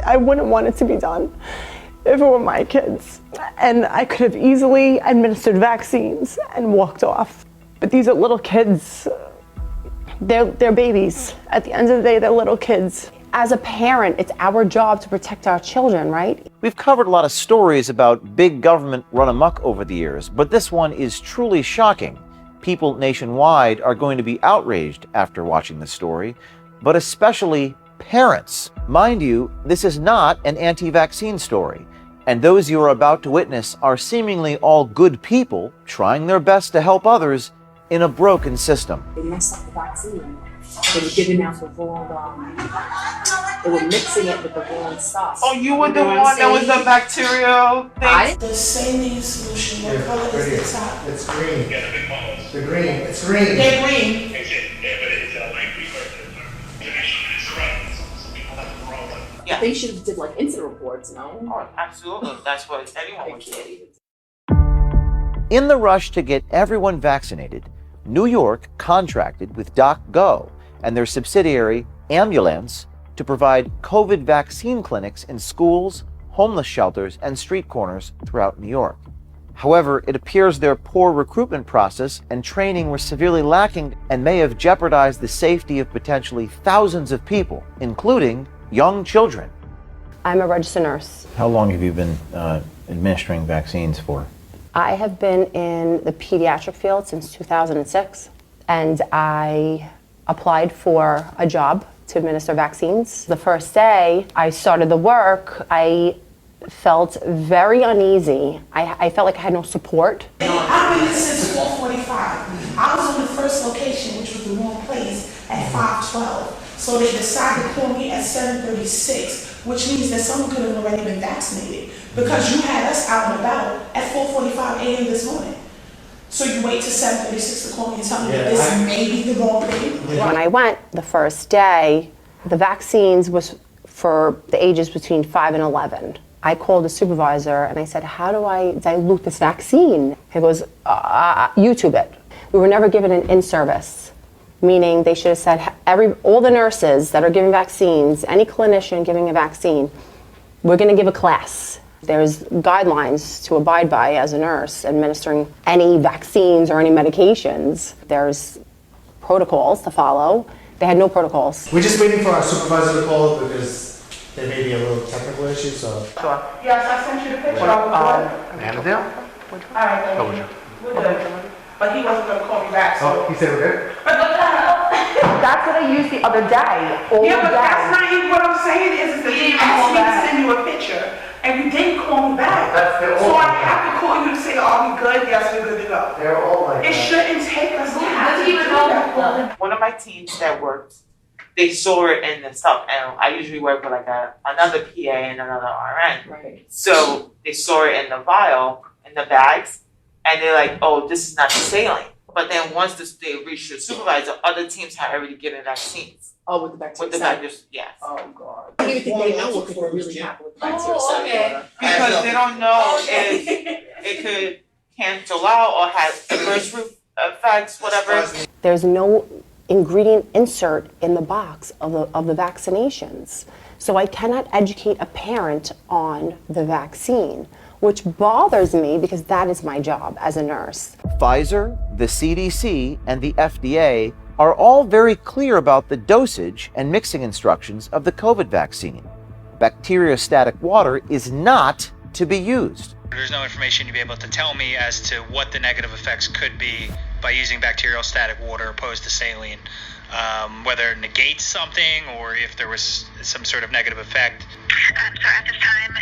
I wouldn't want it to be done if it were my kids. And I could have easily administered vaccines and walked off. But these are little kids. They're babies. At the end of the day, they're little kids. As a parent, it's our job to protect our children, right? We've covered a lot of stories about big government run amok over the years, but this one is truly shocking. People nationwide are going to be outraged after watching this story, but especially parents. Mind you, this is not an anti-vaccine story, and those you are about to witness are seemingly all good people trying their best to help others in a broken system. They messed up the vaccine. They were giving out the wrong, they were mixing it with the wrong stuff. Oh, you were the one that was the bacterial thing? The saline solution, what color is the top? It's green. The green, it's green. They're green. Yeah. They should have did like incident reports, no? Oh, absolutely. That's what anyone would do. In the rush to get everyone vaccinated, New York contracted with DocGo and their subsidiary Ambulance to provide COVID vaccine clinics in schools, homeless shelters, and street corners throughout New York. However, it appears their poor recruitment process and training were severely lacking and may have jeopardized the safety of potentially thousands of people, including young children. I'm a registered nurse. How long have you been administering vaccines for? I have been in the pediatric field since 2006, and I applied for a job to administer vaccines. The first day I started the work, I felt very uneasy. I felt like I had no support. I've been here since 4:45. I was on the first location, which was the wrong place, at 5:12. So they decided to call me at 7:36, which means that someone could have already been vaccinated because you had us out and about at 4:45 a.m. this morning. So you wait till 7:36 to call me and tell me that this may be the wrong thing? When I went the first day, the vaccines was for the ages between 5 and 11. I called the supervisor and I said, how do I dilute this vaccine? He goes, YouTube it. We were never given an in-service, meaning they should have said, all the nurses that are giving vaccines, any clinician giving a vaccine, we're gonna give a class. There's guidelines to abide by as a nurse administering any vaccines or any medications. There's protocols to follow. They had no protocols. We're just waiting for our supervisor to call because there may be a little technical issue, so. Sure. Yes, I sent you the picture. Annandale? All right, thank you. We're good. But he wasn't gonna call me back, so. Oh, he said we're good? That's what I used the other day. Yeah, but that's not even what I'm saying is that he asked me to send you a picture and you didn't call me back. That's their So old I have to call you to say, are we good? Yes, we're good to go. They're all like It that. shouldn't take us to have to do that. One of my teams that worked, they saw it in the stuff, and I usually work with like another PA and another RN. Right. So they saw it in the vial, in the bags, and they're like, oh, this is not the saline. But then once they reached the supervisor, other teams had already given vaccines. Oh, with the bacteria. With the vaccines, yes. Oh, God. I don't even think they know what could really happen with the bacteria. Oh, okay. Because they don't know if it could cancel out or have adverse effects, whatever. There's no ingredient insert in the box of the vaccinations. So I cannot educate a parent on the vaccine, which bothers me because that is my job as a nurse. Pfizer, the CDC, and the FDA are all very clear about the dosage and mixing instructions of the COVID vaccine. Bacteriostatic water is not to be used. There's no information to be able to tell me as to what the negative effects could be by using bacteriostatic water opposed to saline. Whether it negates something or if there was some sort of negative effect. So at this time,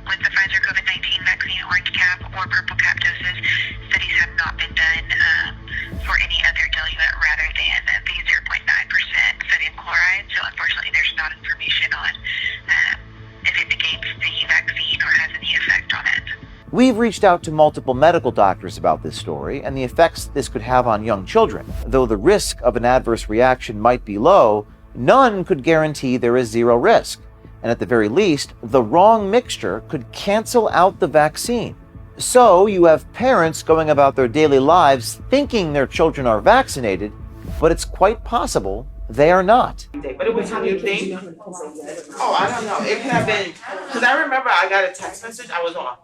with the Pfizer COVID-19 vaccine orange cap or purple cap doses, studies have not been done for any other diluent rather than the 0.9% sodium chloride. So unfortunately, there's not information on if it negates the vaccine or has any effect on it. We've reached out to multiple medical doctors about this story and the effects this could have on young children. Though the risk of an adverse reaction might be low, none could guarantee there is zero risk. And at the very least, the wrong mixture could cancel out the vaccine. So you have parents going about their daily lives thinking their children are vaccinated, but it's quite possible they are not. But it was a new thing. Oh, I don't know. It could have been, because I remember I got a text message. I was off.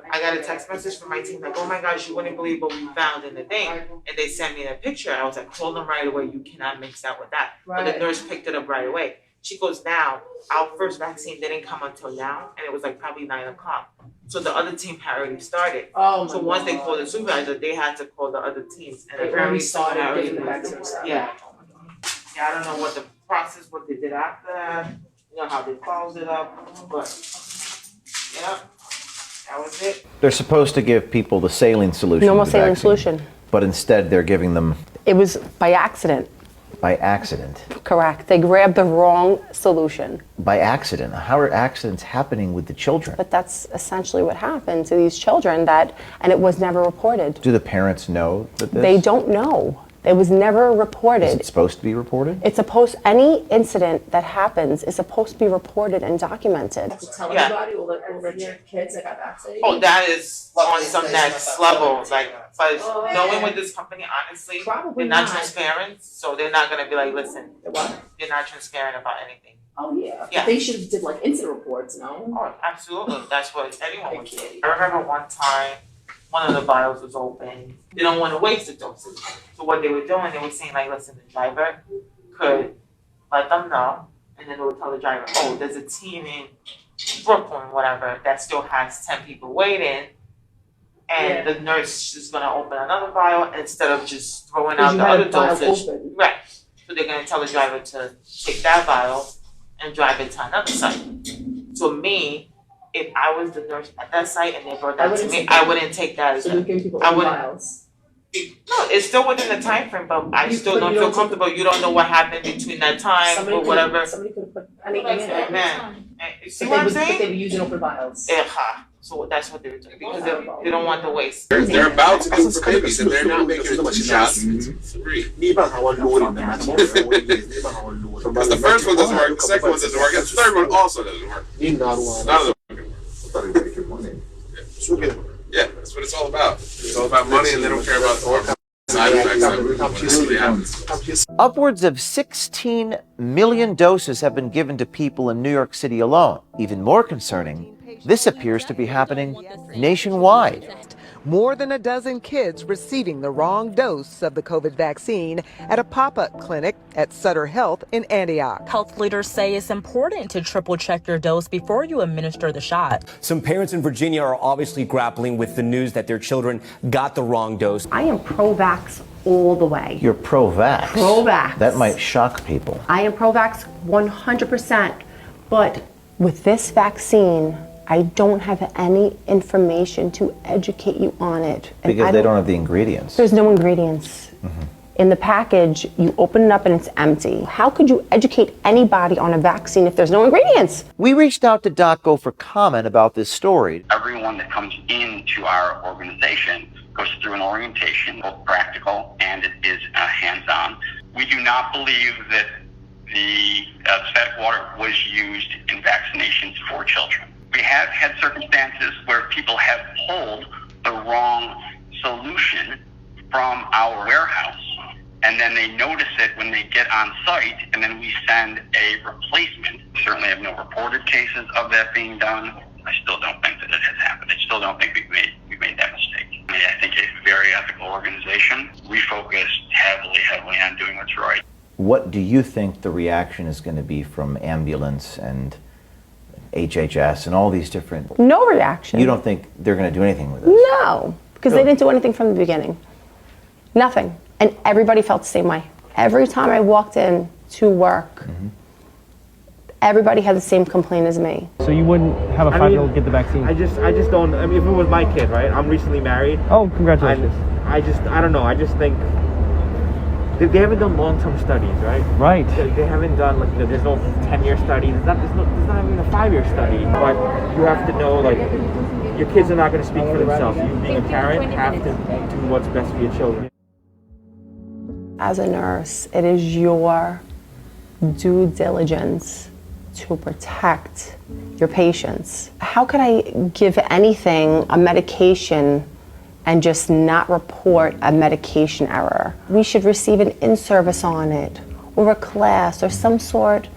I got a text message from my team like, oh my gosh, you wouldn't believe what we found in the thing. And they sent me a picture. I was like, call them right away. You cannot mix that with that. But the nurse picked it up right away. She goes, now, our first vaccine didn't come until now. And it was like probably 9 o'clock. So the other team had already started. So once they called the supervisor, they had to call the other teams. And apparently someone had already Yeah. Yeah, I don't know what the process, what they did after that. You know, how they closed it up. But, yeah. That was it. They're supposed to give people the saline solution. Normal to the saline vaccine, solution. But instead they're giving them It was by accident. by accident. Correct. They grabbed the wrong solution. By accident. How are accidents happening with the children? But that's essentially what happened to these children and it was never reported. Do the parents know that this? They don't know. It was never Is reported. it supposed to be reported? Any incident that happens is supposed to be reported and documented. To tell Yeah. everybody, all the kids that got vaccinated. Oh, that is on some next level. Like, but knowing with this company, honestly, Probably they're not not. transparent. So they're not gonna be like, listen, What? you're not transparent about anything. Oh, yeah. Yeah. They should have did like incident reports, no? Oh, absolutely. That's what anyone would do. I remember one time, one of the vials was open. They don't want to waste the doses. So what they were doing, they were saying like, listen, the driver could let them know, and then they would tell the driver, oh, there's a team in Brooklyn, whatever, that still has 10 people waiting, and the nurse is gonna open another vial instead of just throwing out You the had other a vial dosage. open. Right. So they're gonna tell the driver to take that vial and drive it to another site. So me, if I was the nurse at that site and they brought that to me, I wouldn't take that as So a they're giving people I open wouldn't- vials. no, it's still within the time frame, but I You- still but don't you feel don't take- comfortable. You don't know what happened between that time Somebody or could- whatever. Somebody could have put anything in it. Man, you see But what I'm But they saying? were using open vials. So that's what they were doing because they don't want the waste. They're about to do it for babies and they're not making it just free. Because the first one doesn't work, the second one doesn't work, and the third one also doesn't work. None of them work. Yeah, that's what it's all about. It's all about money and they don't care about the side effects of it when it really happens. Upwards of 16 million doses have been given to people in New York City alone. Even more concerning, this appears to be happening nationwide. More than a dozen kids receiving the wrong dose of the COVID vaccine at a pop-up clinic at Sutter Health in Antioch. Health leaders say it's important to triple check your dose before you administer the shot. Some parents in Virginia are obviously grappling with the news that their children got the wrong dose. I am pro-vax all the way. You're pro-vax. Pro-vax. That might shock people. I am pro-vax 100%. But with this vaccine, I don't have any information to educate you on it. And Because they don't have the ingredients. There's no ingredients. In the package, you open it up and it's empty. How could you educate anybody on a vaccine if there's no ingredients? We reached out to DocGo for comment about this story. Everyone that comes into our organization goes through an orientation, both practical and it is hands-on. We do not believe that the static water was used in vaccinations for children. We have had circumstances where people have pulled the wrong solution from our warehouse, and then they notice it when they get on site, and then we send a replacement. We certainly have no reported cases of that being done. I still don't think that it has happened. I still don't think we've made that mistake. I think a very ethical organization. We focus heavily on doing what's right. What do you think the reaction is going to be from ambulance and HHS and all these different... No reaction. You don't think they're going to do anything with this? No, because they didn't do anything from the beginning. Nothing. And everybody felt the same way. Every time I walked in to work, everybody had the same complaint as me. So you wouldn't have a 5-year-old get the vaccine? I just don't. I mean, if it was my kid, right? I'm recently married. Oh, congratulations. I don't know. I just think they haven't done long-term studies, right? Right. They haven't done there's no 10-year study. There's not even a 5-year study. But you have to know your kids are not going to speak for themselves. You being a parent have to do what's best for your children. As a nurse, it is your due diligence to protect your patients. How could I give anything, a medication, and just not report a medication error? We should receive an in-service on it, or a class or some sort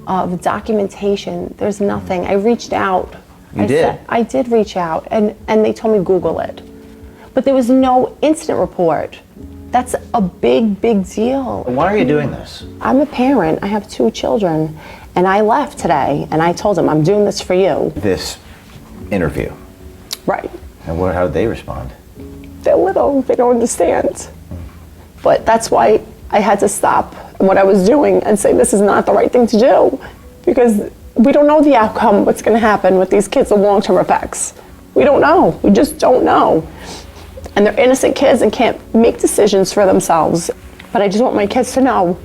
of documentation. There's nothing. I reached out. I did reach out, and they told me Google it. But there was no incident report. That's a big, big deal. Why are you doing this? I'm a parent. I have 2 children, and I left today, and I told them, I'm doing this for you. This interview. Right. And how did they respond? They're little. They don't understand. But that's why I had to stop what I was doing and say this is not the right thing to do, because we don't know the outcome, what's going to happen with these kids, the long-term effects. We don't know. We just don't know. And they're innocent kids and can't make decisions for themselves. But I just want my kids to know,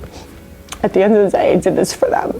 at the end of the day, I did this for them.